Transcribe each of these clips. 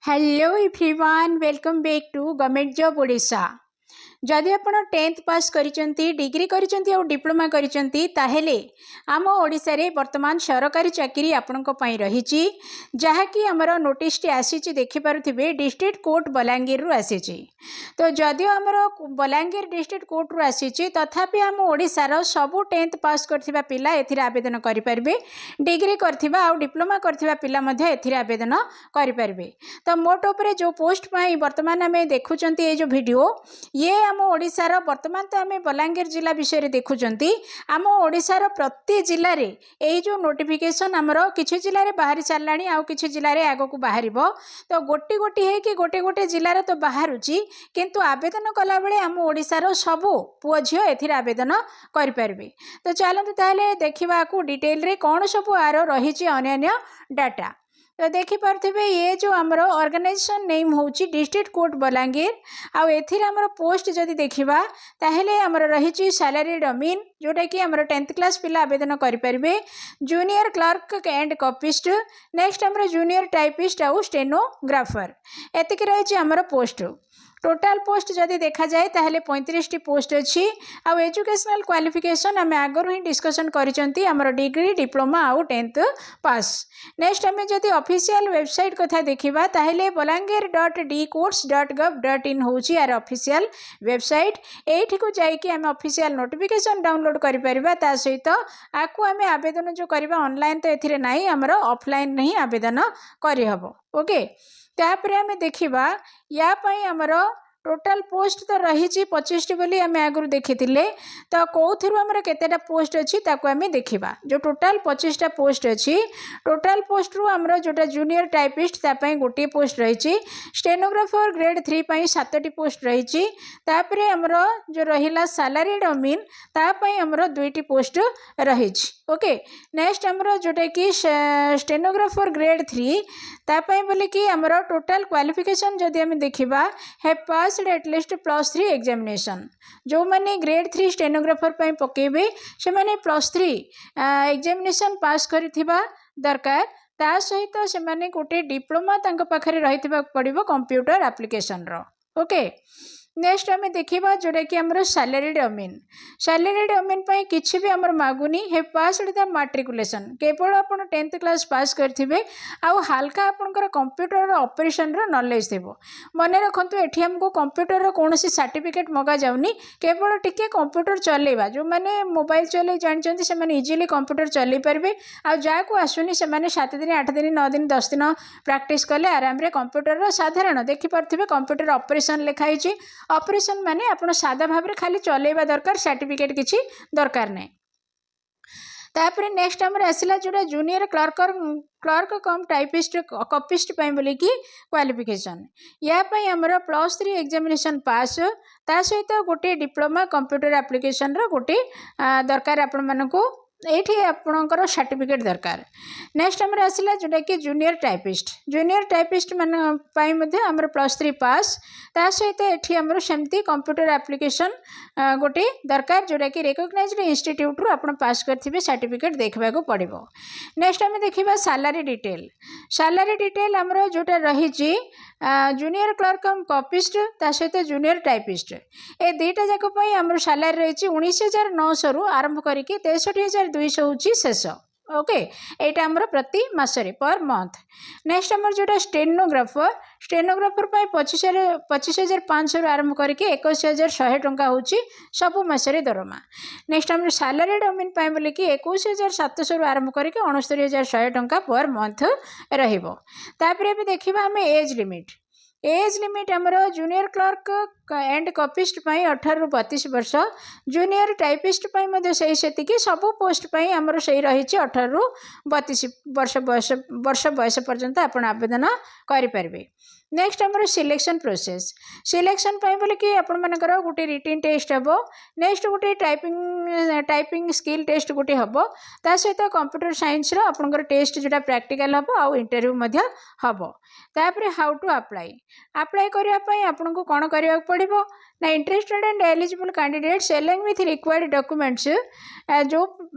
Hello everyone welcome back to government job Odisha. जदि आप 10th पास करिसेंती degree करिसेंती और डिप्लोमा करिसेंती ताहेले आम ओडिशा रे वर्तमान सरकारी चाकरी आपनको पई रहिची जहाँकि आमर नोटिस टी आसीची देखि पारुथिबे डिस्ट्रिक्ट कोर्ट बलांगीर रु आसीची। तो जदियो आमर बलांगीर डिस्ट्रिक्ट कोर्ट रु आसीची तथापि आम ओडिशा रो सबु 10th पास करथिबा पिला एथिरे आवेदन करि पारबे, डिग्री करथिबा और डिप्लोमा करथिबा पिला मध्ये एथिरे आवेदन करि पारबे। तो मोट उपरे जो पोस्ट पई वर्तमान आमे देखुचंती ए जो वीडियो ये आम ओडिशार वर्तमान तो आम बलांगीर जिला विषय देखुंती आम ओडिशार प्रति जिले में यही जो नोटिफिकेशन आमर किसी जिले में बाहरी सारा आउ कि जिले में आग को बाहर तो गोटी गोटी है कि गोटे गोटे जिलार तो बाहर किंतु आवेदन कला बेले आम ओडिशार सबू पुओ झील एथिरे आवेदन करें। तो चलते ताहले देखा डिटेल रे कौन सब आर रही अन्य डाटा। तो देखिपे ये जो आमर ऑर्गेनाइजेशन नेम हूँ डिस्ट्रिक्ट कोर्ट बलांगीर आउे आमर पोस्ट जदि देखा ताहले आमर रही सैलरी डमीन जोटा कि आमर 10th क्लास पिला आवेदन करें, junior clerk and copyist, next आमर जूनियर टाइपिस्ट आउ स्टेनोग्राफर एतिक रही आमर पोस्ट। टोटाल पोस्ट जदि देखा जाए ताहले 35 पोस्ट अच्छी आउ एजुकेशनल क्वालिफिकेशन आम आगु ही डिस्कसन करिसेंती आमर डिग्री डिप्लोमा आउ 10th पास। नेक्स्ट आम जदि ऑफिशियल वेबसाइट कथा देखिबा ताहले balangir.dcourts.gov.in होची यार ऑफिशियल वेबसाइट। एठी को जाई कि आम ऑफिशियल नोटिफिकेशन डाउनलोड करि परिबा ता सहित आकु आम आवेदन जो करबा ऑनलाइन तो एथिरे नाही आमर ऑफलाइन नहीं आवेदन करि हबो। ओके तापर आम देखा या आमर टोटाल पोस्ट तो रही 25टी बोली आम आगु देखी तो कौन आमर केतेटा पोस्ट अच्छी आम देखा जो टोटाल 25टा पोस्ट अच्छी टोटाल पोस्ट रु आमर जोटा जूनियर टाइपिस्ट तापाई गोटे पोस्ट रही, स्टेनोग्राफर ग्रेड 3 पाई 7टी पोस्ट रही, तापर आमर जो रहिला सैलरी डमीन तापाई आमर 2टी पोस्ट रही। ओके नेक्स्ट आमर जोटा कि स्टेनोग्राफर ग्रेड 3 तापाई बोले कि आमर टोटाल क्वालिफिकेशन जदि आम देखा है पास एटलिस्ट +3 एग्जामिनेशन जो मैंने ग्रेड 3 स्टेनोग्राफर पर पकेबे से मैंने +3 एग्जामिनेशन पास करिथिबा दरकार ता सहित से मैंने गोटे डिप्लोमा तांको पाखरे रहिथिबा पड़िबो कंप्यूटर एप्लिकेशन रो। ओके नेक्स्ट आम देखा जोटा कि आमर सैलरी डमीन पर किसी भी आमर मागुनी है पास द मैट्रिकुलेशन केवल आप 10th क्लास पास करेंगे आउ हाल्का आपंकर कंप्यूटर ऑपरेशन रो नॉलेज थी। मन रखु ये आमको कंप्यूटर कौन सर्टिफिकेट मगा जाऊनी केवल टिके कंप्यूटर चलेगा जो मैंने मोबाइल चल जानते से इजिली कंप्यूटर चल पारे आ जहाँ को आसुनी से 7 दिन 8 दिन 9 दिन 10 दिन प्रैक्टिस कले आराम रे कंप्यूटर साधारण देखिपे कंप्यूटर ऑपरेशन लिखाई ऑपरेशन माने आपण सादा भाव में खाली चलेबा दरकार सर्टिफिकेट किसी दरकार नहीं। तापर नेक्स्ट आमर आसला जोटा जूनियर क्लर्क कम टाइपिस्ट कॉपिस्ट बोली कि क्वालिफिकेशन या आमर +3 एग्जामिनेशन पास ता सहित गोटे डिप्लोमा कंप्यूटर एप्लिकेशन रो गोटे दरकार आपण मानकू ये आपणकर सर्टिफिकेट दरकार। नेक्स्ट आमर आसला जोटा कि जूनियर टाइपिस्ट मान आमर +3 पास ता सहित ये आमर सेमती कंप्यूटर एप्लिकेशन गोटे दरकार जोटा कि रिकॉग्नाइज्ड इंस्टीट्यूट रु आपण पास करथिबे सर्टिफिकेट देखबा को पड़िबो। नेक्स्ट आम देखिबा सैलरी डिटेल आमर जोटा रही जूनियर क्लर्क कम कॉपिस्ट ता सहित जूनियर टाइपिस्ट ए दुईटा जाक आमर सैलरी रही 19,900 रु आरंभ करके 63,200 हूँ शेष। ओके एटा आमर प्रति मासरे पर मंथ। नेक्स्ट आमर जोटा स्टेनोग्राफर 25,500 आरंभ करके 21,100 टंका हूँ सबु मासरे दरमा। नेक्स्ट आमर सैलरी डमीन बोले कि 21,700 आरंभ करके 69,100 टंका पर मंथ रहिबो। तापर भी देखिबा हमें एज लिमिट आमर जूनियर क्लर्क एंड कॉपिस्ट 18 रु 32 वर्ष, जूनियर टाइपिस्ट से सबू पोस्ट आमर से रही 18 रु 32 वर्ष बयस पर्यंत आप आवेदन करें। नेक्स्ट आमर सिलेक्शन प्रोसेस बोले कि आपर गोटे रिटिन टेस्ट हम, नेक्स्ट गोटे टाइपिंग स्किल टेस्ट गोटे हम ता सहित कंप्यूटर साइंस आपंकर टेस्ट जोटा प्रैक्टिकल हम आउ इंटरव्यू हम। तापर हाउ टू अप्लाई करने आपको कौन करने पड़ो ना interested and eligible candidates along with required documents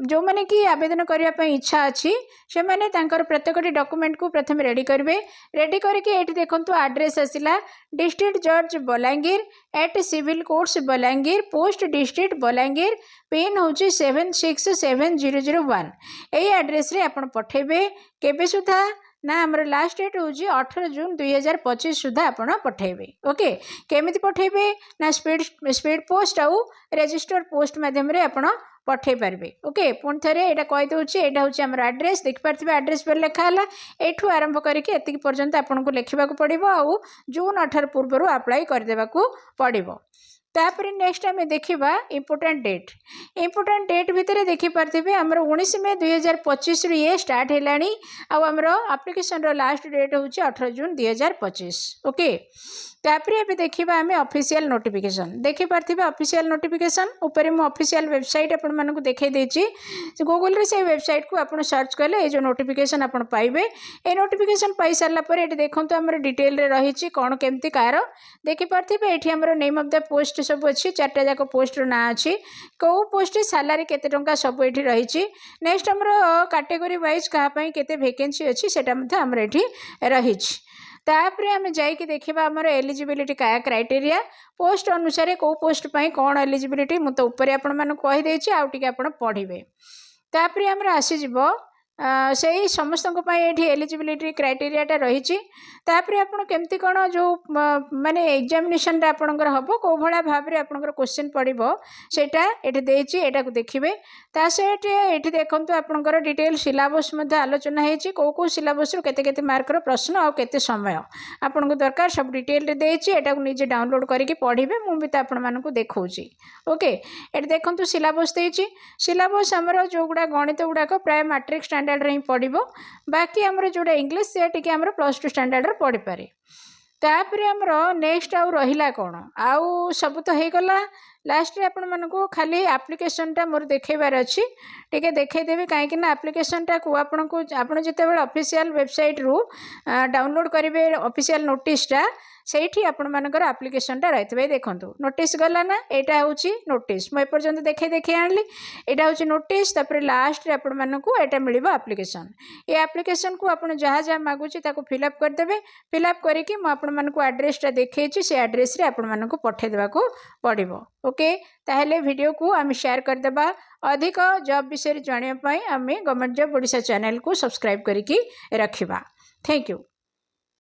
जो मैंने कि आवेदन करने इच्छा अच्छी से मैंने प्रत्येक डॉक्यूमेंट को प्रथम रेडी करेंगे रेडी करके देखो एड्रेस आसला डिस्ट्रिक्ट जज Balangir at civil courts Balangir post district Balangir pin हूँ 767001 यही एड्रेस रे आपण पठेबे केबे सुधा ना आमर लास्ट डेट हूँ 18 जून 2025 सुधा आप पठेबे ओके केमिति पठेबे ना स्पीड पोस्ट आउ रजिस्टर पोस्ट माध्यम रे आपण पठे पारे ओके पुणी थे यहाँ कहीदे यहाँ हूँ आम एड्रेस देखिपे एड्रेस पर लिखाला यू आरंभ करके एति पर्यंत आपको लिखा पड़ो आउ जून 18 पूर्व अप्लाई करदेवा पड़ो तापर नेक्स्ट आम देखा इम्पोर्टाट डेट भितर देखिपारे आमर 19 मई 2025 ये स्टार्ट है आमर एप्लिकेशन लास्ट डेट हूँ 18 जून 2025 ओके तापर ये देखा आम ऑफिशियल नोटिफिकेशन देखिपारे ऑफिशियल नोटिफिकेशन ऊपर मु ऑफिशियल वेबसाइट आपण मानक देखई देछि गूगल रे से वेबसाइट को आपण सर्च कले ये जो नोटिफिकेशन आपण पाइबे ए नोटिफिकेशन पाई सारला पर एटी देखंतु हमर डिटेल रे रहिछि कोन केमती कार देखिपारे एठी हमर नेम ऑफ द पोस्ट सब अच्छी 4टा जाक पोस्ट ना अच्छी कौ पोस्ट सैलरी केते टंका सब एठी रहिछि नेक्स्ट हमर कैटेगरी वाइज कहा पई केते वैकेंसी अच्छी सेटा मध्ये हमर एठी रहिछि तापर आम जाइए देखा आमर एलिजिबिलिटी क्या क्राइटेरिया पोस्ट अनुसार कौ पोस्ट पाई कौन एलिजिबिलिटी मु तो ऊपर आपण कहीदे आउ टे आप पढ़े तापर आमर आसीज से ही समस्त ये एलिजिबिलिटी क्राइटेरियाटा रही तापर आपड़ केमती कौन जो माने एग्जामिनेशन आपंकर हम कौ भाया भाव में आपंकर क्वेश्चन पड़ो सेटा ये देखिए ता सहित ये देखो आपंकर डिटेल सिलेबस आलोचना होती कौ कौ सिलेबस केते मार्कर प्रश्न आउ केते समय आपन को दरकार सब डिटेल देटा निजे डाउनलोड करके पढ़े मुझे तो आपको देखा ओके ये देखो सिलेबस सिलेबस आमर जो गुड़ा गणित गुड़ाक प्राय मैट्रिक स्टैंडर्ड रे पड़ो बाकी आमर जोड़ा इंग्लिश से टी आम +2 स्टैंडर्ड पढ़ी पारे तापर आमर नेक्स्ट आउ रहिला कौन आउ सब तो हो गला लास्ट रे आपण मानको खाली एप्लिकेशनटा मोर देखेबार अच्छी टिके देखैदेवी कहीं एप्लिकेशनटा को आपण जितेबाला ऑफिशियल वेबसाइट रु डाउनलोड करेंगे ऑफिशियल नोटिसटा से आपण मानकर एप्लिकेशनटा रही देखो नोटिस गला ना यहाँ हूँ नोटिस मुझे पर्यंत देखे आनली यहाँ हूँ नोटिस तापर लास्ट रे आपण मानकू एटा मिलिबो एप्लिकेशन ये एप्लिकेशन को आपण जहाँ जहाँ मागुची ताको फिलअप करदेवे फिलअप करके मुझे आपण मानकू एड्रेसटा देखी से एड्रेस रे आपण मानकू पठे देबाको पड़िबो ओके ताहले वीडियो को आम शेयर करदेबा अधिक जॉब विषय जानिया पई आम गवर्नमेंट जॉब ओडिशा चैनल को सब्सक्राइब करके रखिबा थैंक यू।